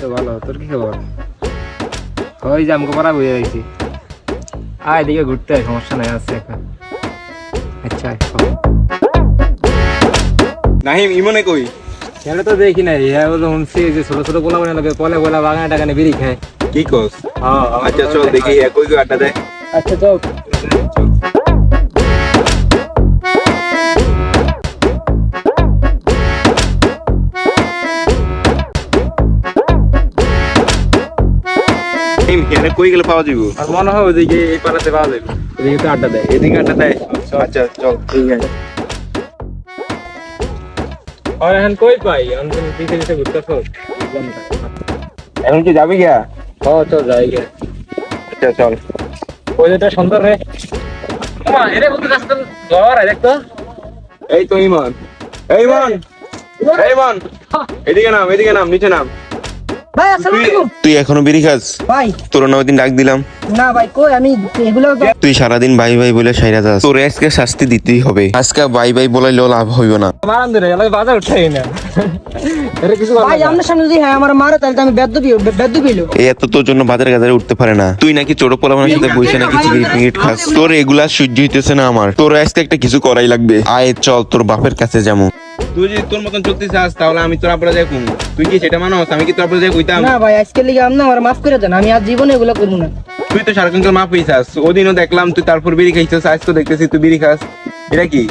ভালো, তোর কি খবর? ওই যে আমাকে পড়া বুঝে গেছি। আয় এদিকে ঘুরতে আয়, সমস্যা নাই, আছে এখন। আচ্ছা আয়, চল। নাহিম ইমনে কই? ছেলে তো দেখি নাই, হ্যাঁ বলে শুনছি যে ছোট ছোট পোলা বানানো লাগে, পলে পোলা বাগানে টাগানে বিড়ি খায়। কি কস? হ্যাঁ আচ্ছা চল দেখি কই কই আড্ডা দেয়। আচ্ছা চল। নাহিম এখানে কই গেলে পাওয়া যাবে? আর মনে হয় ওদিকে এই পাড়াতে পাওয়া যাবে, এদিকে তো আড্ডা দেয়। এদিকে আড্ডা দেয়? আচ্ছা চল। ঠিক আছে। আর এখন কই পাই? অন্তত পিছে পিছে ঘুরতেছ। এখন কি যাবি গিয়া? হ্যাঁ চল যাই গে। আচ্ছা চল। ওই যেটা সুন্দর রে। মা এরে বলতে রাস্তা জ্বর আয় দেখ তো। এই তো ইমন। এই ইমন। এই ইমন। এদিকে নাম, নিচে নাম। ভাই আসসালামু আলাইকুম। তুই এখনো বিড়ি খাস? ভাই তোর না ওই দিন ডাক দিলাম, না ভাই কই আমি এগুলো তুই সারাদিন ভাই ভাই বলে সাইরা যাস। তোর আজকে শাস্তি দিতেই হবে। আজকে ভাই ভাই বলাইলেও লাভ হইব না। মারান ধরে গেল, বাজার উঠাই না। এরে কিছু বল ভাই আপনার সামনে যদি হ্যাঁ আমার মারে তাহলে তো আমি বেদ্যুপি হইলো। এই এত তোর জন্য বাজারে গাজারে উঠতে পারে না। তুই নাকি ছোট পোলাপানের সাথে বসে নাকি চিংড়ি ফিঙ্গিট খাস। তোর এগুলা সহ্য হইতেছে না আমার। তোর আজকে একটা কিছু করাই লাগবে। আয় চল তোর বাপের কাছে যাবো। তুই যদি তোর মতন চলতে চাস তাহলে আমি তোর আপনারা যাই কম। তুই কি সেটা মানস? আমি কি তোর আপনারা যাই কইতাম? না ভাই আজকের লিগে আপনি আমার মাফ করে দেন, আমি আর জীবনে এগুলো করবো না। তুই তো সারাক্ষণ মাপ হইছাস। ওদিনও দেখলাম তুই তারপর বিড়ি খাইছাস, আজকে দেখতেছি তুই বিড়ি খাস। এটা কি?